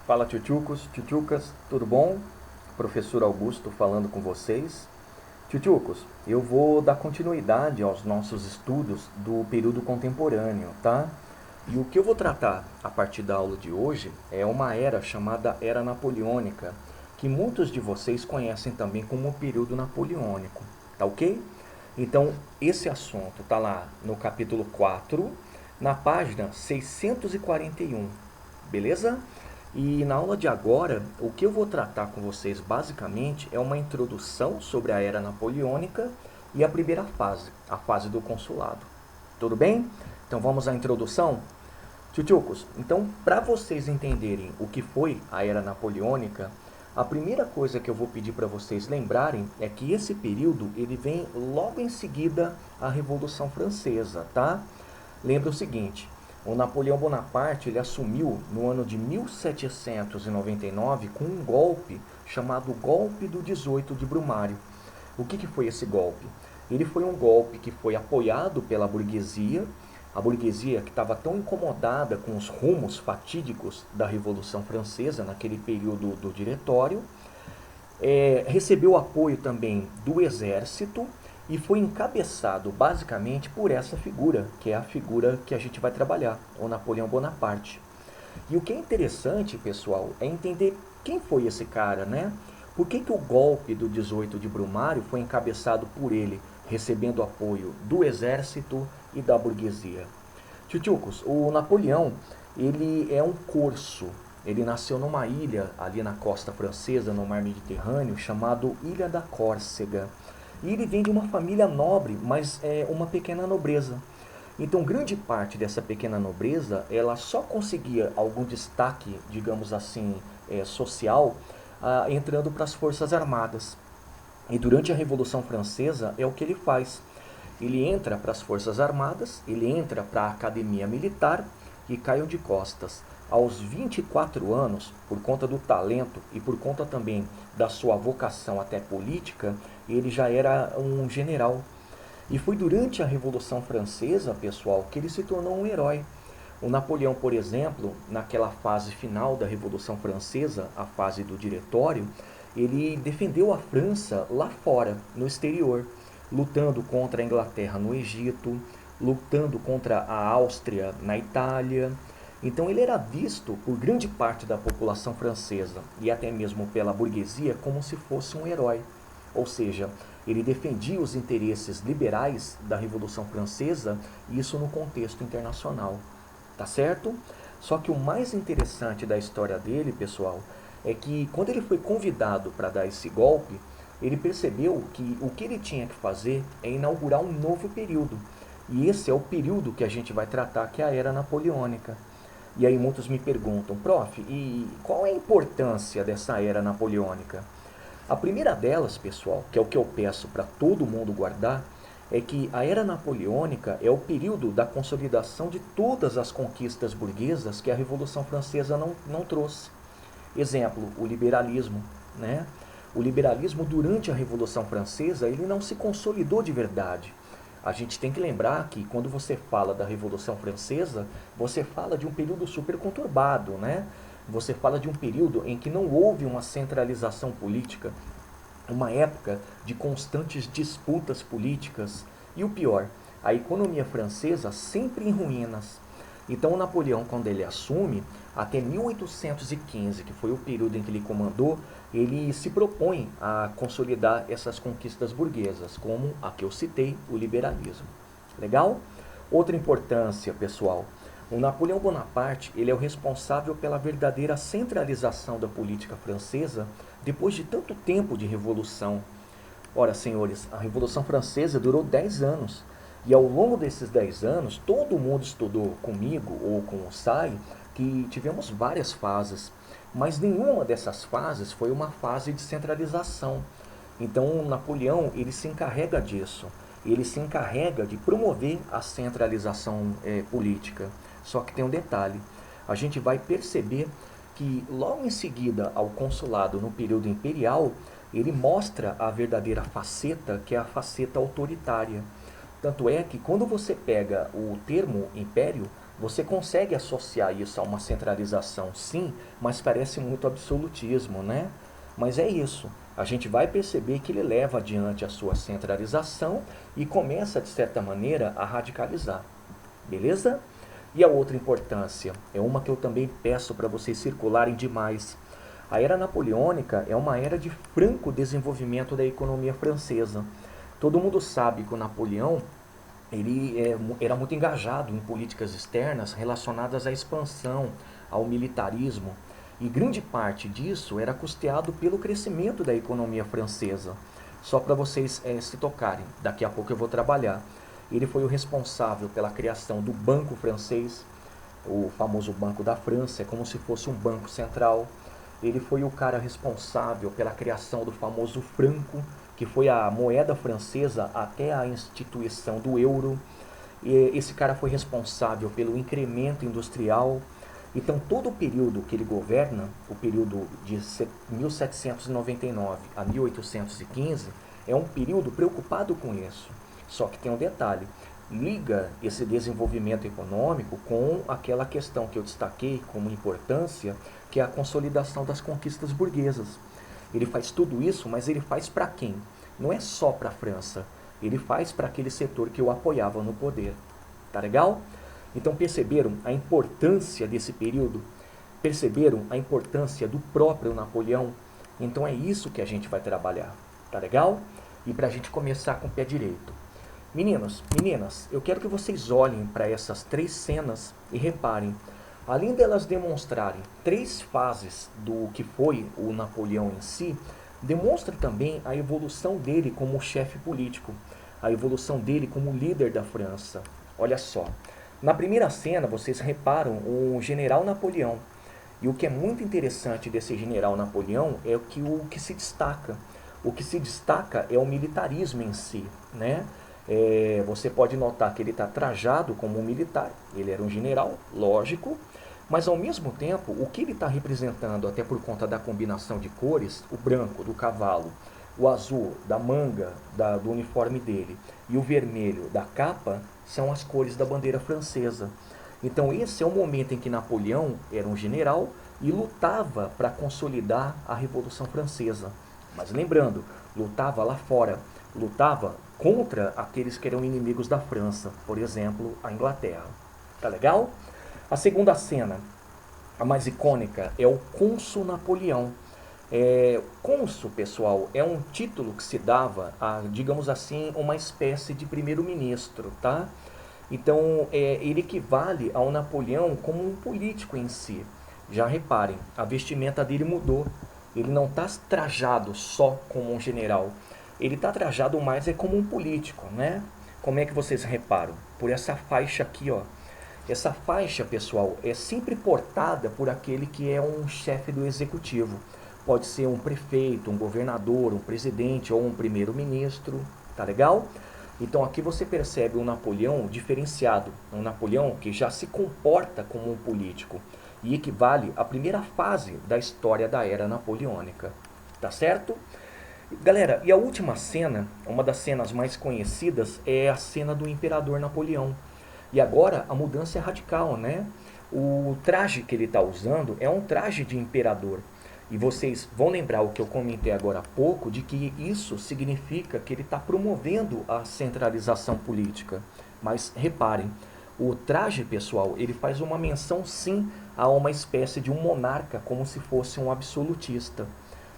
Fala tchutchucos, tchutchucas, tudo bom? Professor Augusto falando com vocês. Tchutchucos, eu vou dar continuidade aos nossos estudos do período contemporâneo, tá? E o que eu vou tratar a partir da aula de hoje é uma era chamada Era Napoleônica, que muitos de vocês conhecem também como o período napoleônico, tá ok? Então, esse assunto tá lá no capítulo 4, na página 641, beleza? E na aula de agora, o que eu vou tratar com vocês basicamente é uma introdução sobre a era napoleônica e a primeira fase, a fase do consulado. Tudo bem? Então vamos à introdução? Tchutchucos, então para vocês entenderem o que foi a era napoleônica, a primeira coisa que eu vou pedir para vocês lembrarem é que esse período ele vem logo em seguida à Revolução Francesa, tá? Lembra o seguinte, o Napoleão Bonaparte ele assumiu no ano de 1799 com um golpe chamado Golpe do 18 de Brumário. O que foi esse golpe? Ele foi um golpe que foi apoiado pela burguesia, a burguesia que estava tão incomodada com os rumos fatídicos da Revolução Francesa naquele período do Diretório, recebeu apoio também do exército e foi encabeçado basicamente por essa figura, que é a figura que a gente vai trabalhar, o Napoleão Bonaparte. E o que é interessante, pessoal, é entender quem foi esse cara, né? Por que o golpe do 18 de Brumário foi encabeçado por ele, recebendo apoio do exército e da burguesia? Tchutchucos, o Napoleão, ele é um corso. Ele nasceu numa ilha ali na costa francesa, no mar Mediterrâneo, chamado Ilha da Córcega. E ele vem de uma família nobre, mas é uma pequena nobreza. Então, grande parte dessa pequena nobreza, ela só conseguia algum destaque, digamos assim, social, entrando para as Forças Armadas. E durante a Revolução Francesa é o que ele faz. Ele entra para as Forças Armadas, ele entra para a Academia Militar e caiu de costas. Aos 24 anos, por conta do talento e por conta também da sua vocação até política, ele já era um general. E foi durante a Revolução Francesa, pessoal, que ele se tornou um herói. O Napoleão, por exemplo, naquela fase final da Revolução Francesa, a fase do Diretório, ele defendeu a França lá fora, no exterior, lutando contra a Inglaterra no Egito, lutando contra a Áustria na Itália. Então ele era visto por grande parte da população francesa e até mesmo pela burguesia como se fosse um herói. Ou seja, ele defendia os interesses liberais da Revolução Francesa, e isso no contexto internacional. Tá certo? Só que o mais interessante da história dele, pessoal, é que quando ele foi convidado para dar esse golpe, ele percebeu que o que ele tinha que fazer é inaugurar um novo período. E esse é o período que a gente vai tratar, que é a Era Napoleônica. E aí muitos me perguntam, prof, e qual é a importância dessa Era Napoleônica? A primeira delas, pessoal, que é o que eu peço para todo mundo guardar, é que a Era Napoleônica é o período da consolidação de todas as conquistas burguesas que a Revolução Francesa não trouxe. Exemplo, o liberalismo, né? O liberalismo durante a Revolução Francesa, ele não se consolidou de verdade. A gente tem que lembrar que quando você fala da Revolução Francesa, você fala de um período super conturbado, né? Você fala de um período em que não houve uma centralização política, uma época de constantes disputas políticas e o pior, a economia francesa sempre em ruínas. Então o Napoleão, quando ele assume, até 1815, que foi o período em que ele comandou, ele se propõe a consolidar essas conquistas burguesas, como a que eu citei, o liberalismo. Legal? Outra importância, pessoal, o Napoleão Bonaparte ele é o responsável pela verdadeira centralização da política francesa depois de tanto tempo de revolução. Ora, senhores, a Revolução Francesa durou 10 anos. E ao longo desses 10 anos, todo mundo estudou comigo ou com o Sai que tivemos várias fases, mas nenhuma dessas fases foi uma fase de centralização. Então, Napoleão ele se encarrega disso. Ele se encarrega de promover a centralização política. Só que tem um detalhe. A gente vai perceber que logo em seguida ao consulado no período imperial, ele mostra a verdadeira faceta, que é a faceta autoritária. Tanto é que quando você pega o termo império, Você consegue associar isso a uma centralização, sim, mas parece muito absolutismo, né? Mas é isso. A gente vai perceber que ele leva adiante a sua centralização e começa, de certa maneira, a radicalizar. Beleza? E a outra importância é uma que eu também peço para vocês circularem demais. A era napoleônica é uma era de franco desenvolvimento da economia francesa. Todo mundo sabe que o Napoleão era muito engajado em políticas externas relacionadas à expansão, ao militarismo, e grande parte disso era custeado pelo crescimento da economia francesa. Só para vocês se tocarem, daqui a pouco eu vou trabalhar. Ele foi o responsável pela criação do Banco Francês, o famoso Banco da França, é como se fosse um banco central. Ele foi o cara responsável pela criação do famoso franco, que foi a moeda francesa até a instituição do euro. E esse cara foi responsável pelo incremento industrial. Então, todo o período que ele governa, o período de 1799 a 1815, é um período preocupado com isso. Só que tem um detalhe, liga esse desenvolvimento econômico com aquela questão que eu destaquei como importância, que é a consolidação das conquistas burguesas. Ele faz tudo isso, mas ele faz para quem? Não é só para a França, ele faz para aquele setor que o apoiava no poder. Tá legal? Então perceberam a importância desse período? Perceberam a importância do próprio Napoleão? Então é isso que a gente vai trabalhar. Tá legal? E para a gente começar com o pé direito. Meninos, meninas, eu quero que vocês olhem para essas 3 cenas e reparem. Além delas demonstrarem 3 fases do que foi o Napoleão em si, demonstra também a evolução dele como chefe político, a evolução dele como líder da França. Olha só, na primeira cena vocês reparam o general Napoleão. E o que é muito interessante desse general Napoleão é o que se destaca. O que se destaca é o militarismo em si, né? Você pode notar que ele está trajado como um militar, ele era um general, lógico, mas ao mesmo tempo, o que ele está representando, até por conta da combinação de cores, o branco do cavalo, o azul da manga do uniforme dele e o vermelho da capa, são as cores da bandeira francesa. Então esse é o momento em que Napoleão era um general e lutava para consolidar a Revolução Francesa. Mas lembrando, lutava lá fora, lutava contra aqueles que eram inimigos da França, por exemplo, a Inglaterra. Tá legal? A segunda cena, a mais icônica, é o Cônsul Napoleão. Cônsul, pessoal, é um título que se dava a, digamos assim, uma espécie de primeiro-ministro, tá? Então, ele equivale ao Napoleão como um político em si. Já reparem, a vestimenta dele mudou. Ele não está trajado só como um general. Ele está trajado mais como um político, né? Como é que vocês reparam? Por essa faixa aqui, ó. Essa faixa, pessoal, é sempre portada por aquele que é um chefe do executivo. Pode ser um prefeito, um governador, um presidente ou um primeiro-ministro, tá legal? Então aqui você percebe um Napoleão diferenciado, um Napoleão que já se comporta como um político e equivale à primeira fase da história da era napoleônica, tá certo? Galera, e a última cena, uma das cenas mais conhecidas, é a cena do Imperador Napoleão. E agora a mudança é radical, né? O traje que ele está usando é um traje de imperador. E vocês vão lembrar o que eu comentei agora há pouco, de que isso significa que ele está promovendo a centralização política. Mas reparem, o traje, pessoal, ele faz uma menção sim a uma espécie de um monarca, como se fosse um absolutista.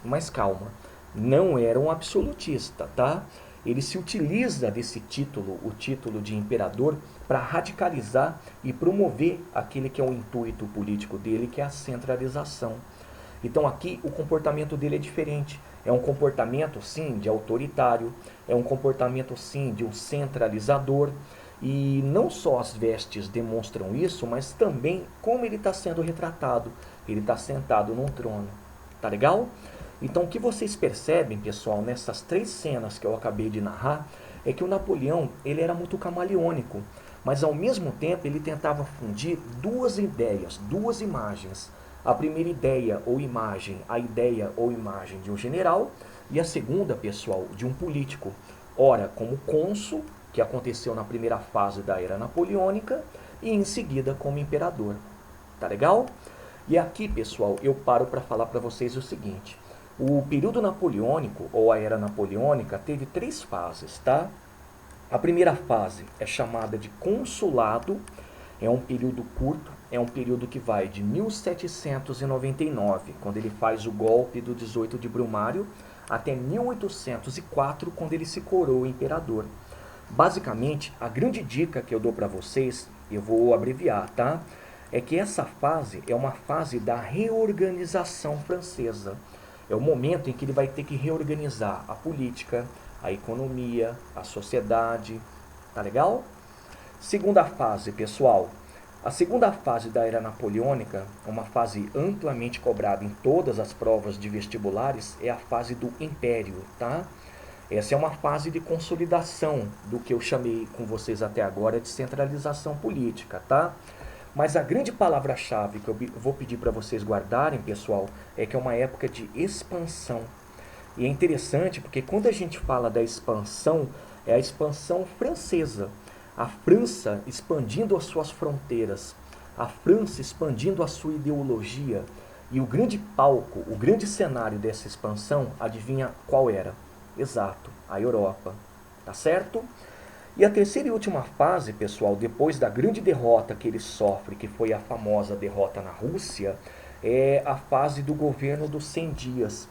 Mas calma, não era um absolutista, tá? Ele se utiliza desse título, o título de imperador, para radicalizar e promover aquele que é o intuito político dele, que é a centralização. Então aqui o comportamento dele é diferente. É um comportamento, sim, de autoritário, é um comportamento, sim, de um centralizador. E não só as vestes demonstram isso, mas também como ele está sendo retratado. Ele está sentado num trono. Tá legal? Então o que vocês percebem, pessoal, nessas 3 cenas que eu acabei de narrar, é que o Napoleão ele era muito camaleônico, mas ao mesmo tempo ele tentava fundir 2 ideias, 2 imagens. A primeira ideia ou imagem, a ideia ou imagem de um general, e a segunda, pessoal, de um político. Ora, como cônsul, que aconteceu na primeira fase da era napoleônica, e em seguida como imperador. Tá legal? E aqui, pessoal, eu paro para falar para vocês o seguinte. O período napoleônico, ou a era napoleônica, teve 3 fases, tá? A primeira fase é chamada de consulado, é um período curto, é um período que vai de 1799, quando ele faz o golpe do 18 de Brumário, até 1804, quando ele se coroa imperador. Basicamente, a grande dica que eu dou para vocês, eu vou abreviar, tá? É que essa fase é uma fase da reorganização francesa. É o momento em que ele vai ter que reorganizar a política, a economia, a sociedade. Tá legal? Segunda fase, pessoal. A segunda fase da era napoleônica, uma fase amplamente cobrada em todas as provas de vestibulares, é a fase do império, tá? Essa é uma fase de consolidação do que eu chamei com vocês até agora de centralização política, tá? Mas a grande palavra-chave que eu vou pedir para vocês guardarem, pessoal, é que é uma época de expansão. E é interessante porque quando a gente fala da expansão, é a expansão francesa. A França expandindo as suas fronteiras, a França expandindo a sua ideologia. E o grande palco, o grande cenário dessa expansão, adivinha qual era? Exato, a Europa. Tá certo? E a terceira e última fase, pessoal, depois da grande derrota que ele sofre, que foi a famosa derrota na Rússia, é a fase do governo dos 100 dias.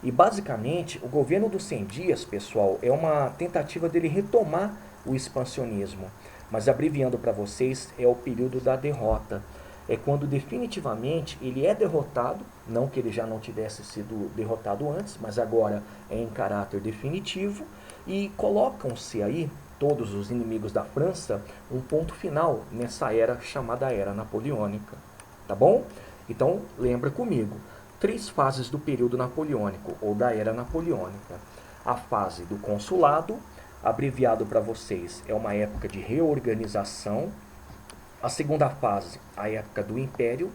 E basicamente, o governo dos 100 dias, pessoal, é uma tentativa dele retomar o expansionismo. Mas abreviando para vocês, é o período da derrota. É quando definitivamente ele é derrotado, não que ele já não tivesse sido derrotado antes, mas agora é em caráter definitivo, e colocam-se aí, todos os inimigos da França, um ponto final nessa era chamada Era Napoleônica. Tá bom? Então, lembra comigo. 3 fases do período napoleônico, ou da Era Napoleônica. A fase do consulado, abreviado para vocês, é uma época de reorganização. A segunda fase, a época do império,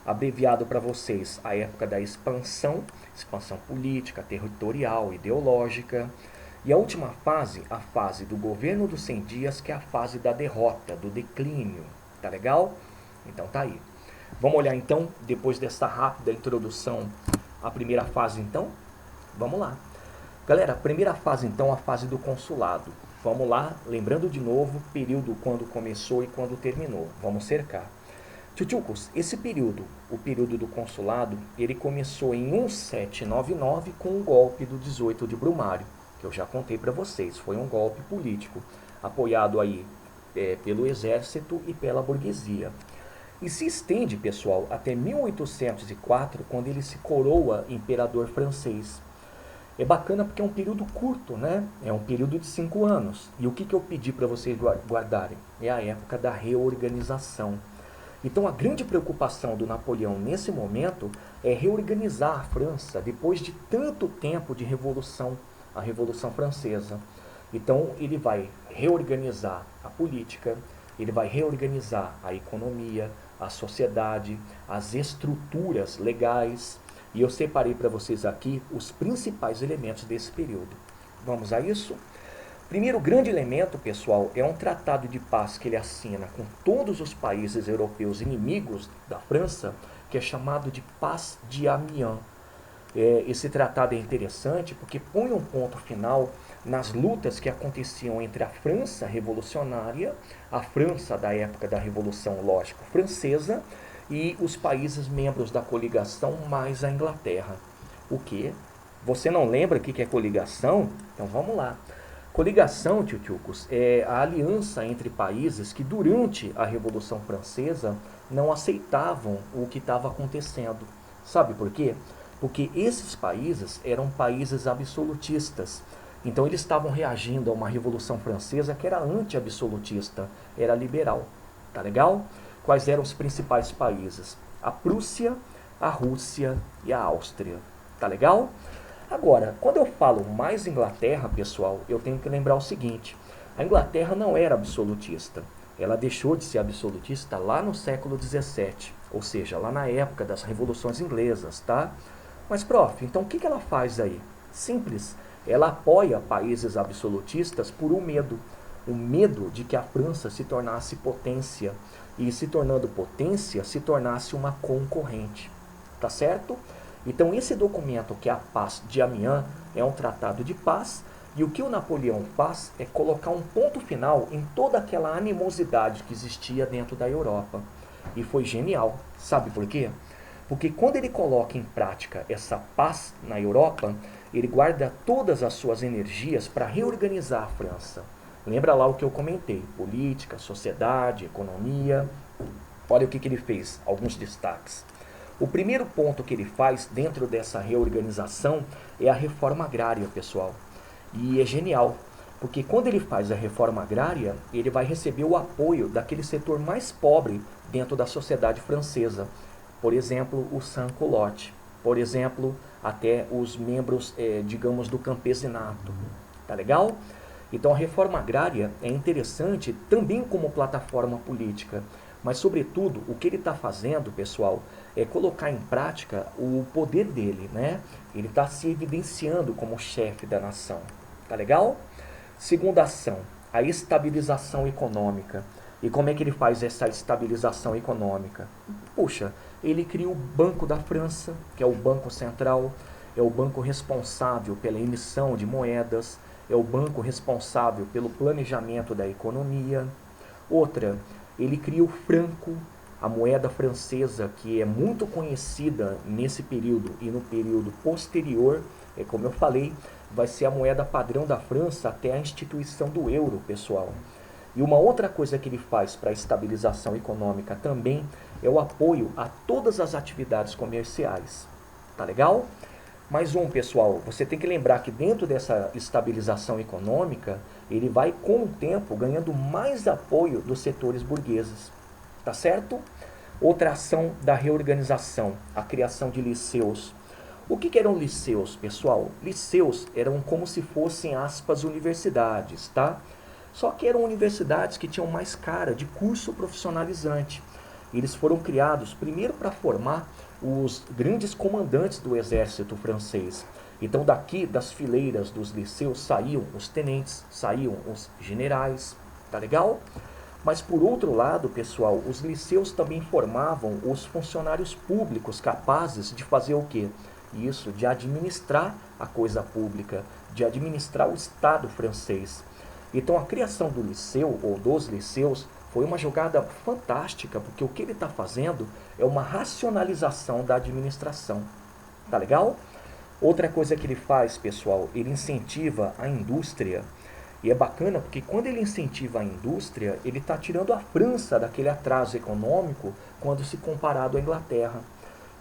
abreviado para vocês, a época da expansão, expansão política, territorial, ideológica. E a última fase, a fase do governo dos 100 dias, que é a fase da derrota, do declínio. Tá legal? Então tá aí. Vamos olhar então, depois dessa rápida introdução, a primeira fase então? Vamos lá. Galera, a primeira fase então, a fase do consulado. Vamos lá, lembrando de novo, período quando começou e quando terminou. Vamos cercar. Tchutchucos, esse período, o período do consulado, ele começou em 1799 com o golpe do 18 de Brumário, que eu já contei para vocês. Foi um golpe político, apoiado aí pelo exército e pela burguesia. E se estende, pessoal, até 1804, quando ele se coroa imperador francês. É bacana porque é um período curto, né? É um período de 5 anos. E o que eu pedi para vocês guardarem? É a época da reorganização. Então a grande preocupação do Napoleão nesse momento é reorganizar a França depois de tanto tempo de revolução, a Revolução Francesa. Então ele vai reorganizar a política, ele vai reorganizar a economia, a sociedade, as estruturas legais. E eu separei para vocês aqui os principais elementos desse período. Vamos a isso? Primeiro grande elemento, pessoal, é um tratado de paz que ele assina com todos os países europeus inimigos da França, que é chamado de Paz de Amiens. Esse tratado é interessante porque põe um ponto final nas lutas que aconteciam entre a França revolucionária, a França da época da Revolução, lógico, francesa, e os países membros da coligação mais a Inglaterra. O quê? Você não lembra o que é coligação? Então vamos lá. Coligação, tchutchucos, é a aliança entre países que durante a Revolução Francesa não aceitavam o que estava acontecendo. Sabe por quê? Porque esses países eram países absolutistas. Então eles estavam reagindo a uma Revolução Francesa que era anti-absolutista, era liberal. Tá legal? Quais eram os principais países? A Prússia, a Rússia e a Áustria. Tá legal? Agora, quando eu falo mais Inglaterra, pessoal, eu tenho que lembrar o seguinte. A Inglaterra não era absolutista. Ela deixou de ser absolutista lá no século XVII. Ou seja, lá na época das revoluções inglesas, tá? Mas, prof, então o que ela faz aí? Simples. Ela apoia países absolutistas por um medo. o medo de que a França se tornasse potência e, se tornando potência, se tornasse uma concorrente. Tá certo? Então esse documento, que é a Paz de Amiens, é um tratado de paz, e o que o Napoleão faz é colocar um ponto final em toda aquela animosidade que existia dentro da Europa. E foi genial. Sabe por quê? Porque quando ele coloca em prática essa paz na Europa, ele guarda todas as suas energias para reorganizar a França. Lembra lá o que eu comentei: política, sociedade, economia. Olha o que ele fez, alguns destaques. O primeiro ponto que ele faz dentro dessa reorganização é a reforma agrária, pessoal. E é genial, porque quando ele faz a reforma agrária, ele vai receber o apoio daquele setor mais pobre dentro da sociedade francesa. Por exemplo, o sans-culotte. Por exemplo, até os membros, digamos, do campesinato. Tá legal? Então a reforma agrária é interessante também como plataforma política. Mas, sobretudo, o que ele está fazendo, pessoal, é colocar em prática o poder dele, né? Ele está se evidenciando como chefe da nação. Tá legal? Segunda ação, a estabilização econômica. E como é que ele faz essa estabilização econômica? Puxa, ele cria o Banco da França, que é o Banco Central, é o banco responsável pela emissão de moedas, é o banco responsável pelo planejamento da economia. Outra, ele cria o franco, a moeda francesa, que é muito conhecida nesse período e no período posterior, como eu falei, vai ser a moeda padrão da França até a instituição do euro, pessoal. E uma outra coisa que ele faz para a estabilização econômica também é o apoio a todas as atividades comerciais. Tá legal? Mais um, pessoal, você tem que lembrar que dentro dessa estabilização econômica, ele vai com o tempo ganhando mais apoio dos setores burgueses. Tá certo? Outra ação da reorganização, a criação de liceus. O que eram liceus, pessoal? Liceus eram como se fossem, aspas, universidades, tá? Só que eram universidades que tinham mais cara de curso profissionalizante. Eles foram criados primeiro para formar os grandes comandantes do exército francês. Então daqui, das fileiras dos liceus, saíam os tenentes, saíam os generais, tá legal? Mas por outro lado, pessoal, os liceus também formavam os funcionários públicos capazes de fazer o quê? Isso, de administrar a coisa pública, de administrar o Estado francês. Então a criação do liceu, ou dos liceus, foi uma jogada fantástica, porque o que ele está fazendo é uma racionalização da administração. Tá legal? Outra coisa que ele faz, pessoal, ele incentiva a indústria. E é bacana porque quando ele incentiva a indústria, ele está tirando a França daquele atraso econômico quando se comparado à Inglaterra.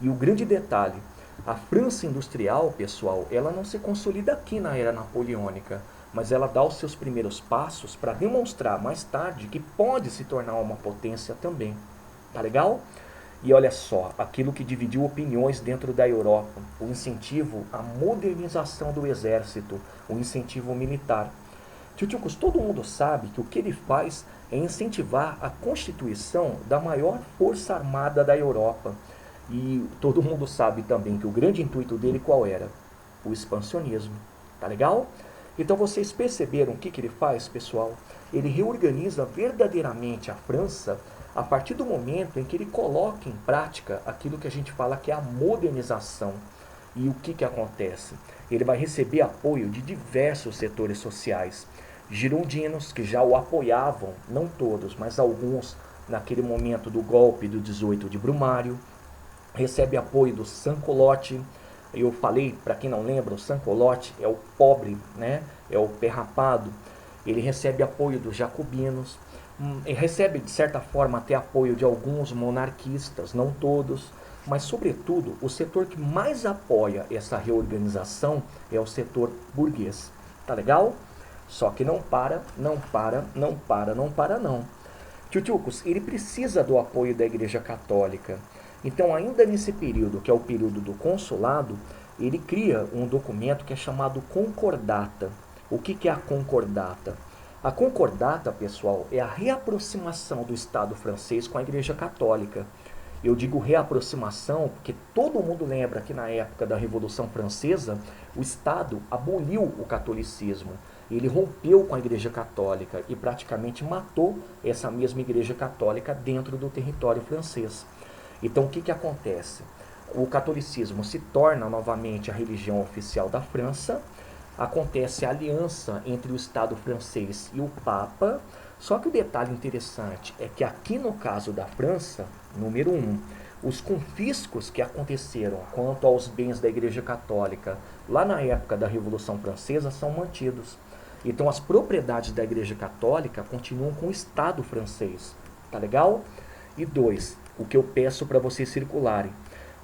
E o grande detalhe, a França industrial, pessoal, ela não se consolida aqui na era napoleônica, mas ela dá os seus primeiros passos para demonstrar mais tarde que pode se tornar uma potência também. Tá legal? E olha só, aquilo que dividiu opiniões dentro da Europa, o incentivo à modernização do exército, o incentivo militar. Tchutchucos, todo mundo sabe que o que ele faz é incentivar a constituição da maior força armada da Europa. E todo mundo sabe também que o grande intuito dele qual era? O expansionismo. Tá legal? Então vocês perceberam o que ele faz, pessoal? Ele reorganiza verdadeiramente a França a partir do momento em que ele coloca em prática aquilo que a gente fala que é a modernização. E o que acontece? Ele vai receber apoio de diversos setores sociais. Girondinos, que já o apoiavam, não todos, mas alguns, naquele momento do golpe do 18 de Brumário. Recebe apoio do sans-culotte. Eu falei, para quem não lembra, o sans-culotte é o pobre, né? É o perrapado. Ele recebe apoio dos jacobinos. Ele recebe, de certa forma, até apoio de alguns monarquistas, não todos. Mas, sobretudo, o setor que mais apoia essa reorganização é o setor burguês. Tá legal? Só que não para. Tchutchucos, ele precisa do apoio da Igreja Católica. Então, ainda nesse período, que é o período do consulado, ele cria um documento que é chamado Concordata. O que é a Concordata? A Concordata, pessoal, é a reaproximação do Estado francês com a Igreja Católica. Eu digo reaproximação porque todo mundo lembra que na época da Revolução Francesa, o Estado aboliu o catolicismo. Ele rompeu com a Igreja Católica e praticamente matou essa mesma Igreja Católica dentro do território francês. Então o que acontece? O catolicismo se torna novamente a religião oficial da França, acontece a aliança entre o Estado francês e o Papa, só que o detalhe interessante é que aqui no caso da França, número 1, os confiscos que aconteceram quanto aos bens da Igreja Católica lá na época da Revolução Francesa são mantidos. Então as propriedades da Igreja Católica continuam com o Estado francês. Tá legal? E 2, o que eu peço para vocês circularem.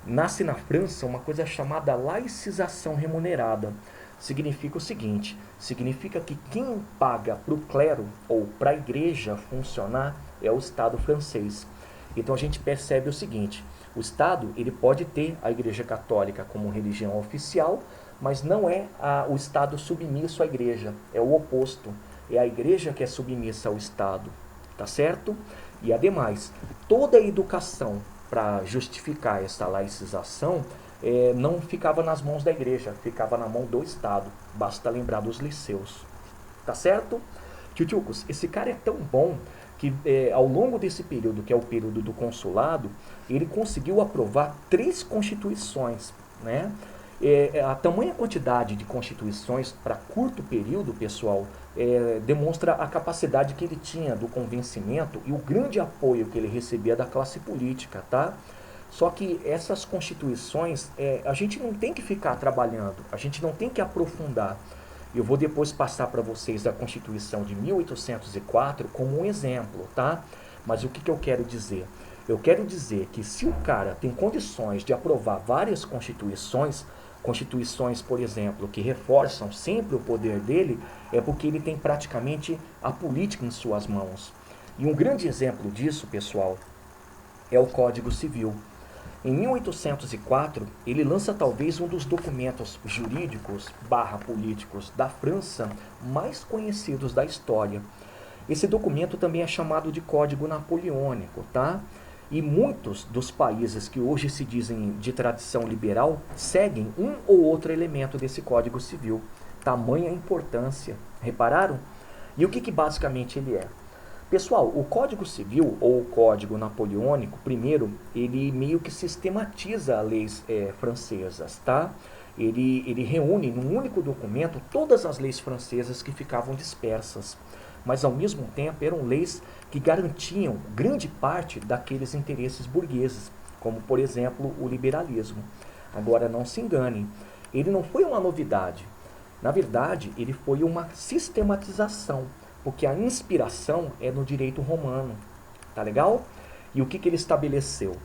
Nasce na França uma coisa chamada laicização remunerada. Significa o seguinte, significa que quem paga para o clero ou para a igreja funcionar é o Estado francês. Então a gente percebe o seguinte, o Estado ele pode ter a Igreja Católica como religião oficial, mas não é o Estado submisso à igreja, é o oposto, é a igreja que é submissa ao Estado, tá certo? E ademais, toda a educação para justificar essa laicização não ficava nas mãos da igreja, ficava na mão do Estado. Basta lembrar dos liceus. Tá certo? Tchutchucos, esse cara é tão bom que ao longo desse período, que é o período do consulado, ele conseguiu aprovar 3 constituições, né? A tamanha quantidade de constituições para curto período, pessoal, demonstra a capacidade que ele tinha do convencimento e o grande apoio que ele recebia da classe política, tá? Só que essas constituições, a gente não tem que ficar trabalhando, a gente não tem que aprofundar. Eu vou depois passar para vocês a Constituição de 1804 como um exemplo, tá? Mas o que eu quero dizer? Eu quero dizer que se o cara tem condições de aprovar várias constituições, por exemplo, que reforçam sempre o poder dele, é porque ele tem praticamente a política em suas mãos. E um grande exemplo disso, pessoal, é o Código Civil. Em 1804, ele lança talvez um dos documentos jurídicos / políticos da França mais conhecidos da história. Esse documento também é chamado de Código Napoleônico, tá? E muitos dos países que hoje se dizem de tradição liberal seguem um ou outro elemento desse Código Civil. Tamanha importância. Repararam? E o que basicamente ele é? Pessoal, o Código Civil, ou o Código Napoleônico, primeiro, ele meio que sistematiza as leis francesas, tá? Ele reúne num único documento todas as leis francesas que ficavam dispersas, mas ao mesmo tempo eram leis que garantiam grande parte daqueles interesses burgueses, como por exemplo o liberalismo. Agora não se enganem, ele não foi uma novidade, na verdade ele foi uma sistematização, porque a inspiração é no direito romano, tá legal? E o que ele estabeleceu?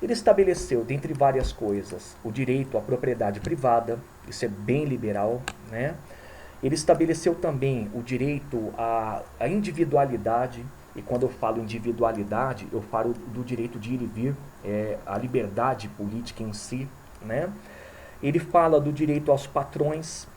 Ele estabeleceu, dentre várias coisas, o direito à propriedade privada, isso é bem liberal, né? Ele estabeleceu também o direito à individualidade, e quando eu falo individualidade, eu falo do direito de ir e vir, a liberdade política em si, né? Ele fala do direito aos patrões,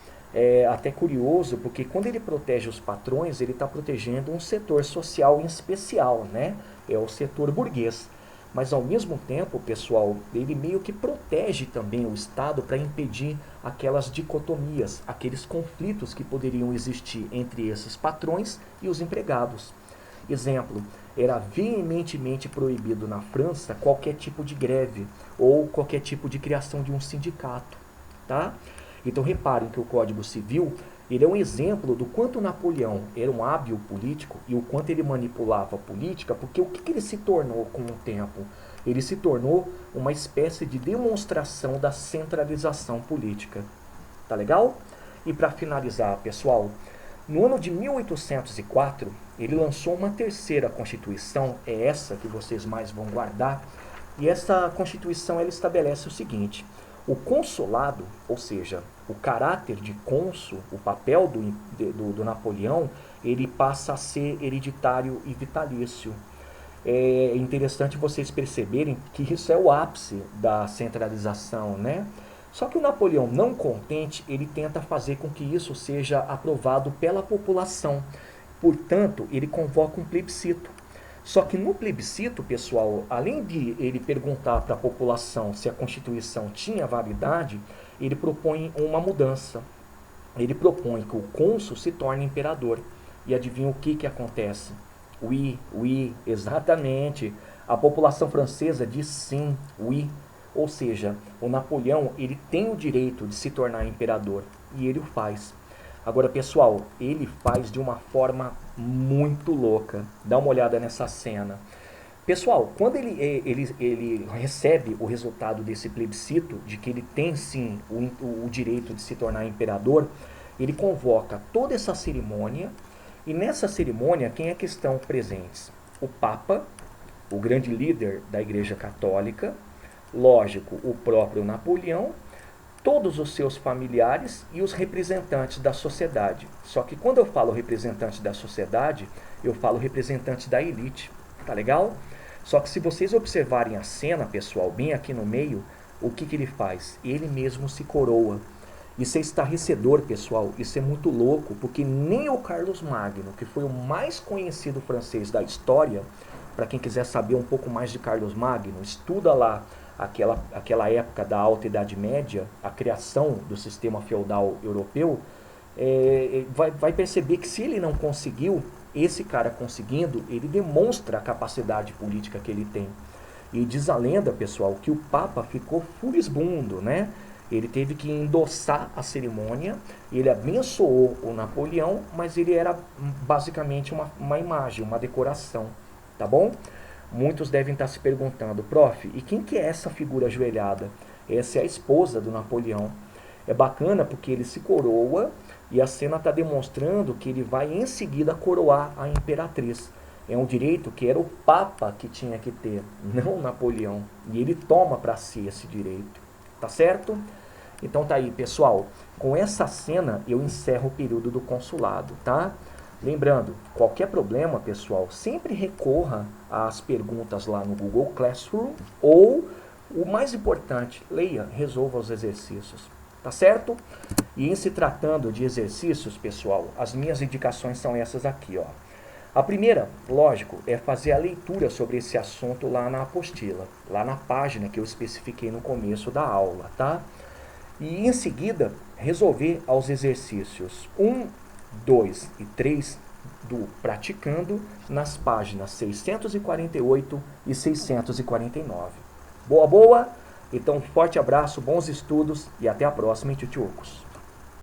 até curioso, porque quando ele protege os patrões, ele está protegendo um setor social em especial, né? É o setor burguês. Mas ao mesmo tempo, pessoal, ele meio que protege também o Estado para impedir aquelas dicotomias, aqueles conflitos que poderiam existir entre esses patrões e os empregados. Exemplo, era veementemente proibido na França qualquer tipo de greve ou qualquer tipo de criação de um sindicato, tá? Então reparem que o Código Civil, ele é um exemplo do quanto Napoleão era um hábil político e o quanto ele manipulava a política, porque o que ele se tornou com o tempo? Ele se tornou uma espécie de demonstração da centralização política. Tá legal? E para finalizar, pessoal, no ano de 1804, ele lançou uma terceira Constituição, é essa que vocês mais vão guardar, e essa Constituição ela estabelece o seguinte: o consulado, ou seja, o caráter de cônsul, o papel do Napoleão, ele passa a ser hereditário e vitalício. É interessante vocês perceberem que isso é o ápice da centralização, né? Só que o Napoleão, não contente, ele tenta fazer com que isso seja aprovado pela população. Portanto, ele convoca um plebiscito. Só que no plebiscito, pessoal, além de ele perguntar para a população se a Constituição tinha validade, ele propõe uma mudança. Ele propõe que o cônsul se torne imperador. E adivinha o que acontece? Oui, exatamente. A população francesa diz sim, oui. Ou seja, o Napoleão ele tem o direito de se tornar imperador. E ele o faz. Agora, pessoal, ele faz de uma forma muito louca. Dá uma olhada nessa cena. Pessoal, quando ele recebe o resultado desse plebiscito, de que ele tem sim o direito de se tornar imperador, ele convoca toda essa cerimônia, e nessa cerimônia, quem é que estão presentes? O Papa, o grande líder da Igreja Católica, lógico, o próprio Napoleão, todos os seus familiares e os representantes da sociedade. Só que quando eu falo representante da sociedade, eu falo representante da elite, tá legal? Só que se vocês observarem a cena, pessoal, bem aqui no meio, o que ele faz? Ele mesmo se coroa. Isso é estarrecedor, pessoal, isso é muito louco, porque nem o Carlos Magno, que foi o mais conhecido francês da história, para quem quiser saber um pouco mais de Carlos Magno, estuda lá aquela época da Alta Idade Média, a criação do sistema feudal europeu, vai perceber que se ele não conseguiu, esse cara conseguindo, ele demonstra a capacidade política que ele tem. E diz a lenda, pessoal, que o Papa ficou furibundo, né? Ele teve que endossar a cerimônia, ele abençoou o Napoleão, mas ele era basicamente uma imagem, uma decoração, tá bom? Muitos devem estar se perguntando, prof, e quem que é essa figura ajoelhada? Essa é a esposa do Napoleão. É bacana porque ele se coroa e a cena está demonstrando que ele vai em seguida coroar a imperatriz. É um direito que era o Papa que tinha que ter, não o Napoleão. E ele toma para si esse direito, tá certo? Então tá aí, pessoal. Com essa cena eu encerro o período do consulado, tá? Lembrando, qualquer problema, pessoal, sempre recorra às perguntas lá no Google Classroom ou, o mais importante, leia, resolva os exercícios, tá certo? E em se tratando de exercícios, pessoal, as minhas indicações são essas aqui, ó. A primeira, lógico, é fazer a leitura sobre esse assunto lá na apostila, lá na página que eu especifiquei no começo da aula, tá? E em seguida, resolver aos exercícios 1, 2 e 3 do Praticando nas páginas 648 e 649. Boa, boa! Então, forte abraço, bons estudos e até a próxima, hein, tchutchucos!